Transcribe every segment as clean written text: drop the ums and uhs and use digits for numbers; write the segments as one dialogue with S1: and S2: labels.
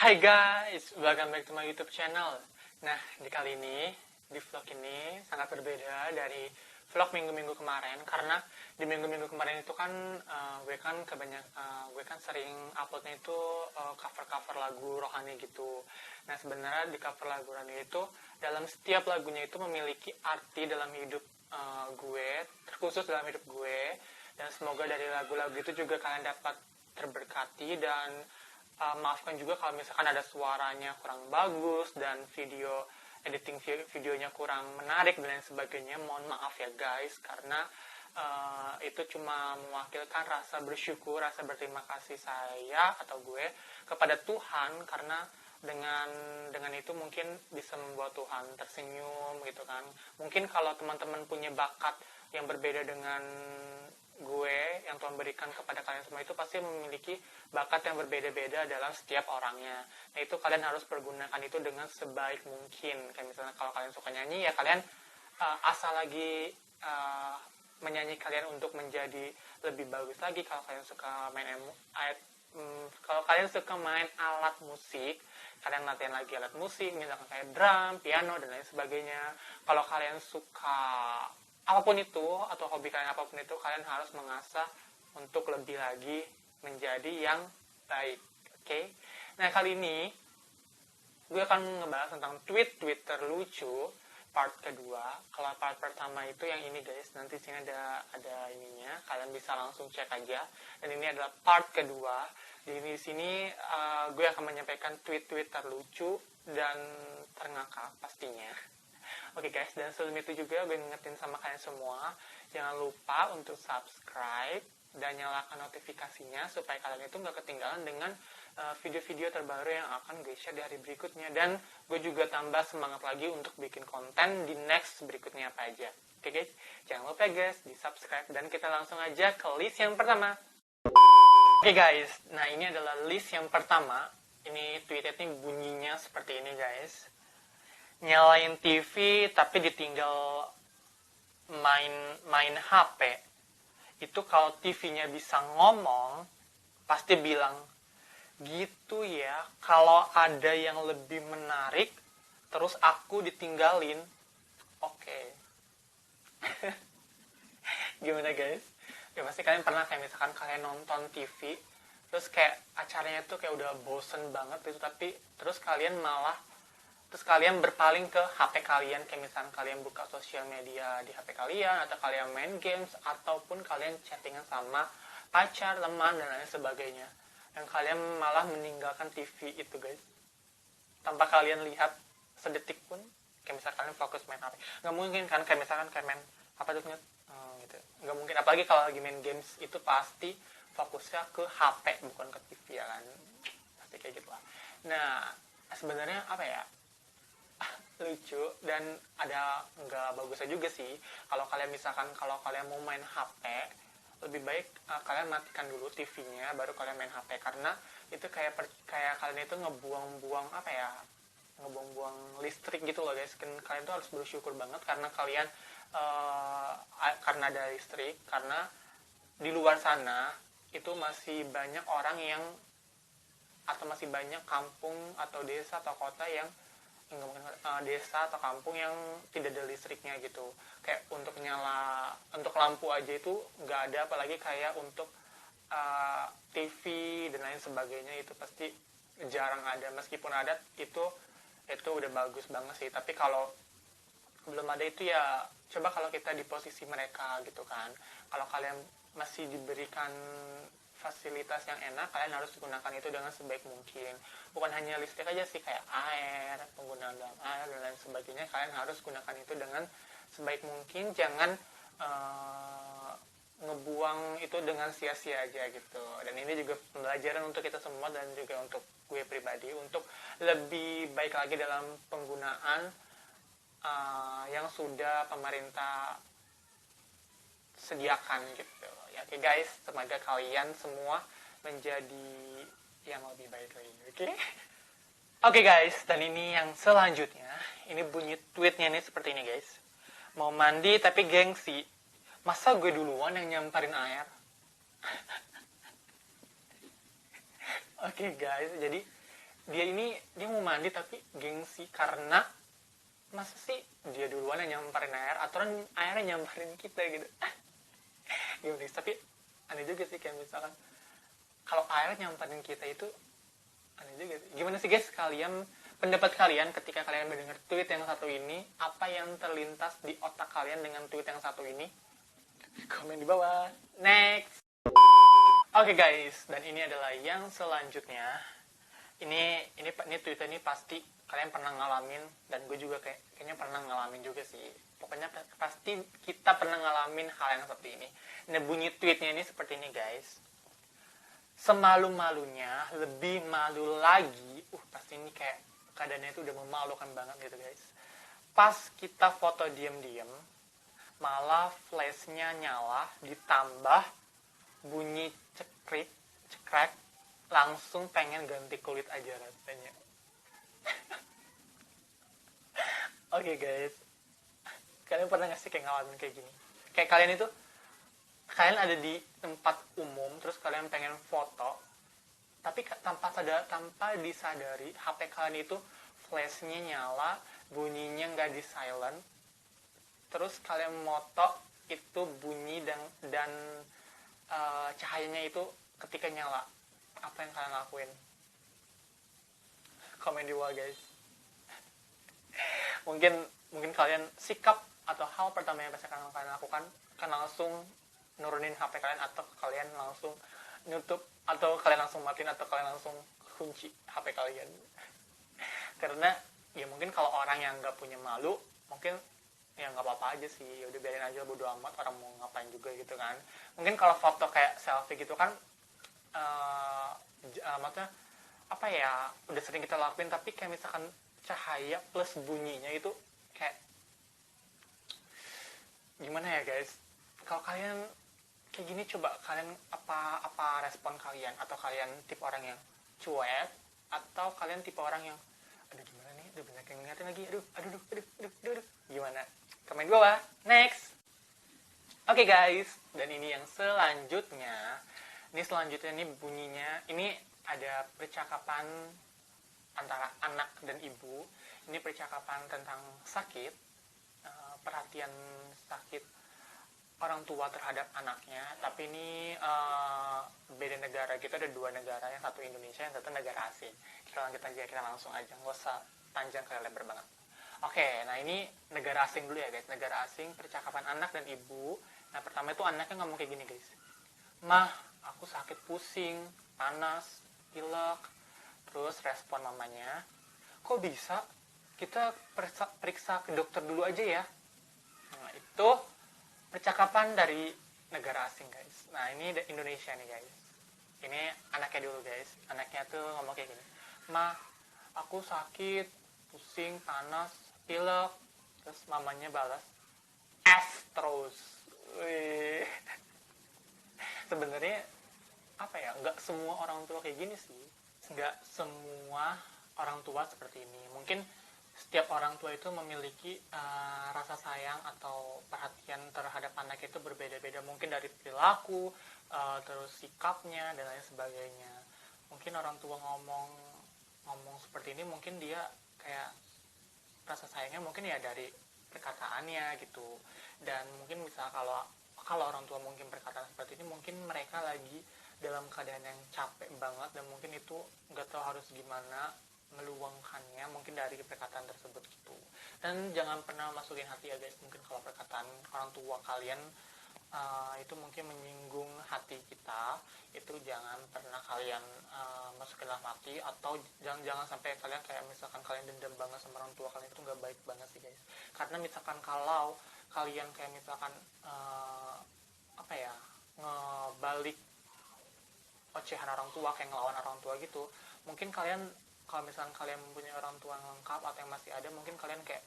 S1: Hai guys, welcome back to my YouTube channel. Nah, di kali ini, di vlog ini sangat berbeda dari vlog minggu-minggu kemarin karena di minggu-minggu kemarin itu kan gue kan sering uploadnya itu cover-cover lagu rohani gitu. Nah, sebenarnya di cover lagu rohani itu dalam setiap lagunya itu memiliki arti dalam hidup gue, terkhusus dalam hidup gue, dan semoga dari lagu-lagu itu juga kalian dapat terberkati dan maafkan juga kalau misalkan ada suaranya kurang bagus dan editing videonya kurang menarik dan lain sebagainya. Mohon maaf ya guys, karena itu cuma mewakilkan rasa bersyukur, rasa berterima kasih saya atau gue kepada Tuhan, karena dengan itu mungkin bisa membuat Tuhan tersenyum gitu kan. Mungkin kalau teman-teman punya bakat yang berbeda dengan gue yang Tuhan berikan kepada kalian semua, itu pasti memiliki bakat yang berbeda-beda dalam setiap orangnya. Nah, itu kalian harus pergunakan itu dengan sebaik mungkin. Kayak misalnya kalau kalian suka nyanyi, ya kalian asal lagi menyanyi kalian untuk menjadi lebih bagus lagi. Kalau kalian suka main alat musik, kalian latihan lagi alat musik, misalkan kayak drum, piano, dan lain sebagainya. Kalau kalian suka apapun itu, atau hobi kalian apapun itu, kalian harus mengasah untuk lebih lagi menjadi yang baik. Oke? Nah, kali ini gue akan ngebahas tentang tweet-tweet terlucu part kedua. Kalau part pertama itu yang ini guys, nanti sini ada ininya, kalian bisa langsung cek aja. Dan ini adalah part kedua. Di sini gue akan menyampaikan tweet-tweet terlucu dan terngakak pastinya. Oke guys, dan sebelum itu juga gue ngingetin sama kalian semua, jangan lupa untuk subscribe dan nyalakan notifikasinya supaya kalian itu nggak ketinggalan dengan video-video terbaru yang akan gue share di hari berikutnya. Dan gue juga tambah semangat lagi untuk bikin konten di next berikutnya apa aja. Oke guys, jangan lupa guys di subscribe, dan kita langsung aja ke list yang pertama. Oke guys, nah ini adalah list yang pertama. Ini tweetnya bunyinya seperti ini guys. Nyalain TV tapi ditinggal main HP. Itu kalau TV-nya bisa ngomong, pasti bilang, gitu ya, kalau ada yang lebih menarik, terus aku ditinggalin, oke. Gimana guys? Ya pasti kalian pernah kayak misalkan kalian nonton TV, terus kayak acaranya tuh kayak udah bosen banget gitu, tapi terus kalian berpaling ke HP kalian, kayak misalkan kalian buka sosial media di HP kalian, atau kalian main games, ataupun kalian chattingan sama pacar, teman, dan lain sebagainya. Dan kalian malah meninggalkan TV itu guys, tanpa kalian lihat sedetik pun. Kayak misalkan kalian fokus main HP, nggak mungkin kan, kayak misalkan kayak main apa tuh gitu, nggak mungkin. Apalagi kalau lagi main games, itu pasti fokusnya ke HP bukan ke TV ya kan, pasti kayak gitu lah. Nah, sebenarnya apa ya, lucu dan ada nggak bagusnya juga sih. Kalau kalian mau main HP, lebih baik kalian matikan dulu TV-nya baru kalian main HP, karena itu kayak kalian itu ngebuang-buang listrik gitu loh guys. Kalian tuh harus bersyukur banget karena kalian karena ada listrik, karena di luar sana itu masih banyak orang masih banyak kampung atau desa atau kota yang desa atau kampung yang tidak ada listriknya gitu. Kayak untuk lampu aja itu nggak ada, apalagi kayak untuk TV dan lain sebagainya, itu pasti jarang ada. Meskipun ada, itu udah bagus banget sih. Tapi kalau belum ada itu, ya coba kalau kita di posisi mereka gitu kan, kalau kalian masih diberikan fasilitas yang enak, kalian harus gunakan itu dengan sebaik mungkin. Bukan hanya listrik aja sih, kayak air, penggunaan dalam air dan lain sebagainya, kalian harus gunakan itu dengan sebaik mungkin. Jangan ngebuang itu dengan sia-sia aja gitu. Dan ini juga pembelajaran untuk kita semua, dan juga untuk gue pribadi, untuk lebih baik lagi dalam penggunaan yang sudah pemerintah sediakan gitu ya. Oke guys, semoga kalian semua menjadi yang lebih baik lagi. Oke guys, dan ini yang selanjutnya, ini bunyi tweetnya nih seperti ini guys. Mau mandi tapi gengsi, masa gue duluan yang nyamparin air? Oke guys, jadi dia mau mandi tapi gengsi karena masa sih dia duluan yang nyamperin air, aturan airnya nyamperin kita gitu. Gimana sih? Tapi aneh juga sih kayak misalkan kalau air nyamperin kita itu aneh juga sih. Gimana sih guys, kalian pendapat kalian ketika kalian mendengar tweet yang satu ini, apa yang terlintas di otak kalian dengan tweet yang satu ini? Komen di bawah. Next. Oke guys, dan ini adalah yang selanjutnya. Ini Twitter ini pasti kalian pernah ngalamin, dan gue juga kayaknya pernah ngalamin juga sih. Pokoknya pasti kita pernah ngalamin hal yang seperti ini. Nah, bunyi tweetnya ini seperti ini guys. Semalu-malunya, lebih malu lagi. Pasti ini kayak keadaannya itu udah memalukan banget gitu guys. Pas kita foto diam-diam, malah flashnya nyala, ditambah bunyi cekrek, langsung pengen ganti kulit aja rasanya. Oke guys, kalian pernah gak sih kayak ngalamin kayak gini? Kayak kalian ada di tempat umum, terus kalian pengen foto, tapi tanpa disadari HP kalian itu flashnya nyala, bunyinya nggak di silent, terus kalian moto itu bunyi dan cahayanya itu ketika nyala. Apa yang kalian lakuin? Komen di bawah guys. mungkin kalian sikap atau hal pertama yang pasti kalian lakukan kan langsung nurunin HP kalian, atau kalian langsung nutup, atau kalian langsung matiin, atau kalian langsung kunci HP kalian. Karena ya mungkin kalau orang yang nggak punya malu, mungkin ya nggak apa-apa aja sih, udah biarin aja, bodo amat orang mau ngapain juga gitu kan. Mungkin kalau foto kayak selfie gitu kan maksudnya apa ya, udah sering kita lakuin, tapi kayak misalkan cahaya plus bunyinya itu kayak gimana ya guys. Kalau kalian kayak gini, coba kalian apa respon kalian? Atau kalian tipe orang yang cuek, atau kalian tipe orang yang aduh gimana nih, udah banyak yang ngeliatin lagi, aduh, gimana? Komen bawah. Next. Oke guys, dan ini yang selanjutnya. Ini bunyinya, ini ada percakapan antara anak dan ibu. Ini percakapan tentang sakit, perhatian sakit orang tua terhadap anaknya. Tapi ini beda negara. Kita ada dua negara, yang satu Indonesia, yang satu negara asing. Kita langsung aja, nggak usah panjang kali lebar banget. Oke, nah ini negara asing dulu ya guys. Negara asing, percakapan anak dan ibu. Nah, pertama itu anaknya ngomong kayak gini guys. Mah, aku sakit pusing, panas, pilek. Terus respon mamanya, kok bisa? Kita periksa ke dokter dulu aja ya. Nah, itu percakapan dari negara asing guys. Nah, ini Indonesia nih guys. Ini anaknya dulu guys. Anaknya tuh ngomong kayak gini. Ma, aku sakit, pusing, panas, pilek. Terus mamanya balas, terus. Wih. Sebenarnya apa ya, nggak semua orang tua kayak gini sih. Nggak semua orang tua seperti ini. Mungkin setiap orang tua itu memiliki rasa sayang atau perhatian terhadap anak itu berbeda-beda. Mungkin dari perilaku, terus sikapnya, dan lain sebagainya. Mungkin orang tua ngomong seperti ini, mungkin dia kayak rasa sayangnya mungkin ya dari perkataannya gitu. Dan mungkin misal kalau orang tua mungkin perkataan seperti ini, mungkin mereka lagi dalam keadaan yang capek banget, dan mungkin itu nggak tahu harus gimana meluangkannya, mungkin dari perkataan tersebut gitu. Dan jangan pernah masukin hati ya guys. Mungkin kalau perkataan orang tua kalian itu mungkin menyinggung hati kita, itu jangan pernah kalian masukin dalam hati. Atau jangan sampai kalian kayak misalkan kalian dendam banget sama orang tua kalian, itu nggak baik banget sih guys. Karena misalkan kalau kalian kayak misalkan ngebalik ocehan orang tua, kayak ngelawan orang tua gitu, mungkin kalian kalau misalkan kalian mempunyai orang tua yang lengkap atau yang masih ada, mungkin kalian kayak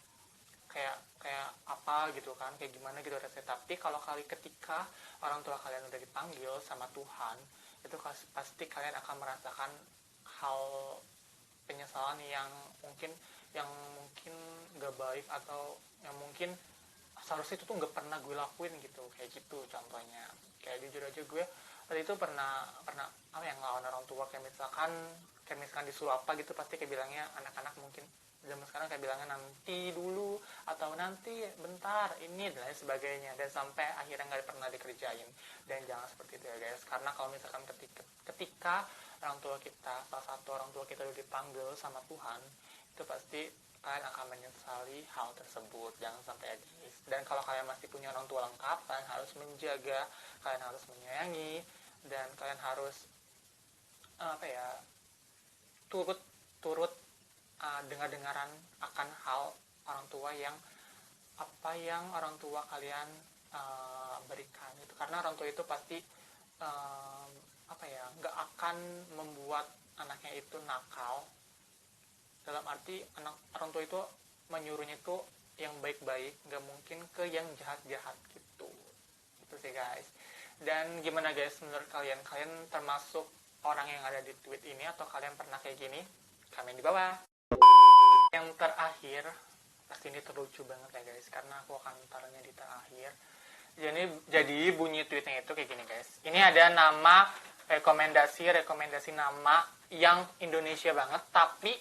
S1: apa gitu kan, kayak gimana gitu rasanya. Tapi kalau ketika orang tua kalian udah dipanggil sama Tuhan, itu pasti kalian akan merasakan hal penyesalan yang mungkin gak baik, atau yang mungkin seharusnya itu tuh gak pernah gue lakuin gitu. Kayak gitu contohnya. Kayak jujur aja gue waktu itu pernah ngelawan orang tua, kayak misalkan kayak misalkan disuruh apa gitu pasti kayak bilangnya, anak-anak mungkin zaman sekarang kayak bilangnya nanti dulu atau nanti bentar ini dan lain sebagainya, dan sampai akhirnya nggak pernah dikerjain. Dan jangan seperti itu ya guys, karena kalau misalkan ketika orang tua kita, salah satu orang tua kita udah dipanggil sama Tuhan, itu pasti kalian akan menyesali hal tersebut. Jangan sampai ya guys. Dan kalau kalian masih punya orang tua lengkap, kalian harus menjaga, kalian harus menyayangi, dan kalian harus turut dengar-dengaran akan hal orang tua yang orang tua kalian berikan itu. Karena orang tua itu pasti nggak akan membuat anaknya itu nakal, dalam arti orang tua itu menyuruhnya itu yang baik-baik, nggak mungkin ke yang jahat-jahat gitu. Itu sih guys. Dan gimana guys menurut kalian termasuk orang yang ada di tweet ini, atau kalian pernah kayak gini? Komen di bawah. Yang terakhir, pasti ini terlucu banget ya guys, karena aku akan taruhnya di terakhir. Jadi bunyi tweetnya itu kayak gini guys. Ini ada nama rekomendasi nama yang Indonesia banget, tapi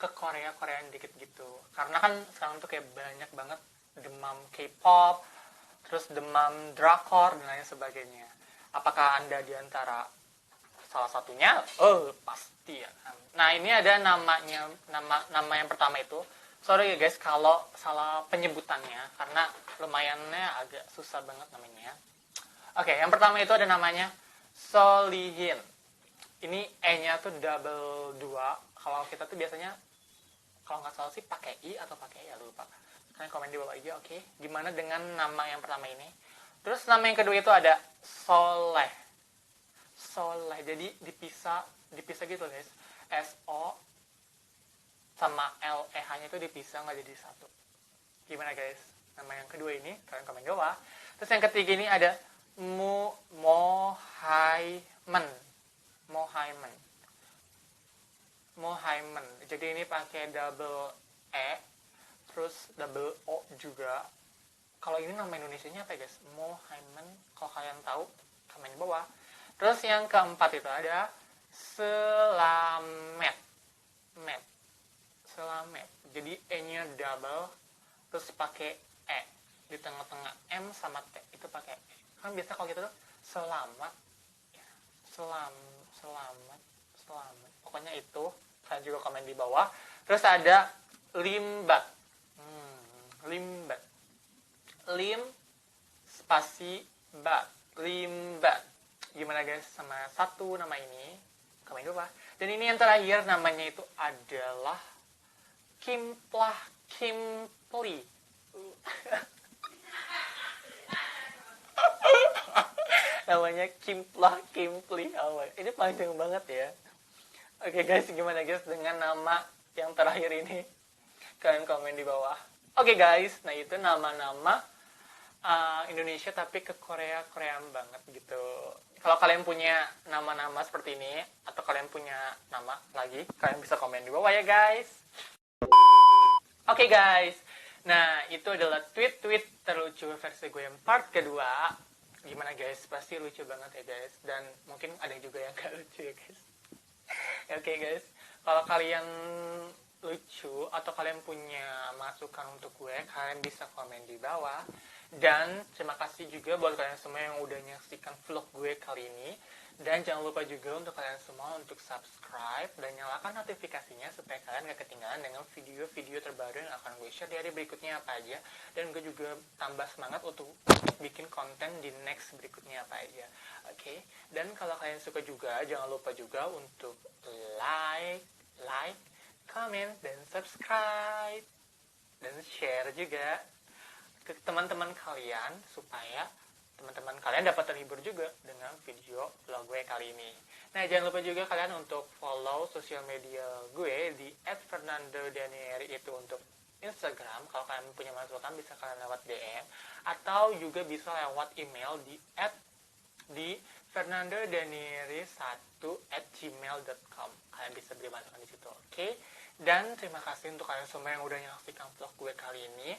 S1: ke Koreaan dikit gitu. Karena kan sekarang tuh kayak banyak banget demam K-pop, terus demam drakor dan lain sebagainya. Apakah Anda diantara salah satunya? Oh, pasti ya. Nah, ini ada nama yang pertama itu. Sorry ya guys kalau salah penyebutannya, karena lumayannya agak susah banget namanya. Oke, yang pertama itu ada namanya Solihin. Ini E-nya tuh double 2. Kalau kita tuh biasanya, kalau nggak salah sih pakai I atau pakai ya, lupa. Kalian komen di bawah aja, oke? Gimana dengan nama yang pertama ini? Terus nama yang kedua itu ada Soleh. Jadi dipisah gitu guys. SO sama LEH-nya itu dipisah, nggak jadi satu. Gimana guys? Nama yang kedua ini, kalian komen di bawah. Terus yang ketiga ini ada Mohaimen. Jadi ini pakai double E, terus double O juga. Kalau ini nama Indonesianya apa ya guys? Mohaimen. Kalau kalian tahu, komen di bawah. Terus yang keempat itu ada Selamet. Jadi E-nya double, terus pakai E. Di tengah-tengah M sama T itu pakai E. Kan biasa kalau gitu tuh selamat. Selamat. Pokoknya itu. Kalian juga komen di bawah. Terus ada Limbat. Lim spasi bat. Limbat. Gimana guys sama satu nama ini? Komen di bawah. Dan ini yang terakhir, namanya itu adalah Kimpli. Namanya Kimpli. Ini panjang banget ya. Oke guys, gimana guys dengan nama yang terakhir ini? Kalian komen di bawah. Oke guys, nah itu nama-nama Indonesia tapi ke Koreaan banget gitu. Kalau kalian punya nama-nama seperti ini, atau kalian punya nama lagi, kalian bisa komen di bawah ya guys. Oke guys, nah itu adalah tweet-tweet terlucu versi gue yang part kedua. Gimana guys, pasti lucu banget ya guys. Dan mungkin ada juga yang gak lucu ya guys. Oke guys, kalau kalian lucu atau kalian punya masukan untuk gue, kalian bisa komen di bawah. Dan terima kasih juga buat kalian semua yang udah nyaksikan vlog gue kali ini. Dan jangan lupa juga untuk kalian semua untuk subscribe dan nyalakan notifikasinya supaya kalian gak ketinggalan dengan video-video terbaru yang akan gue share di hari berikutnya apa aja. Dan gue juga tambah semangat untuk bikin konten di next berikutnya apa aja. Oke? Dan kalau kalian suka juga, jangan lupa juga untuk like, comment, dan subscribe. Dan share juga ke teman-teman kalian supaya teman-teman kalian dapat terhibur juga dengan video vlog gue kali ini. Nah, jangan lupa juga kalian untuk follow sosial media gue di @fernandodanieri itu untuk Instagram. Kalau kalian punya masukan bisa kalian lewat DM atau juga bisa lewat email di fernandodanieri1@gmail.com. Kalian bisa beri masukan di situ, oke? Dan terima kasih untuk kalian semua yang udah nyaksikan vlog gue kali ini.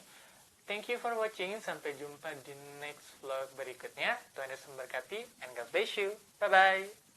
S1: Thank you for watching. Sampai jumpa di next vlog berikutnya. Tuhan Yesus memberkati and God bless you. Bye-bye.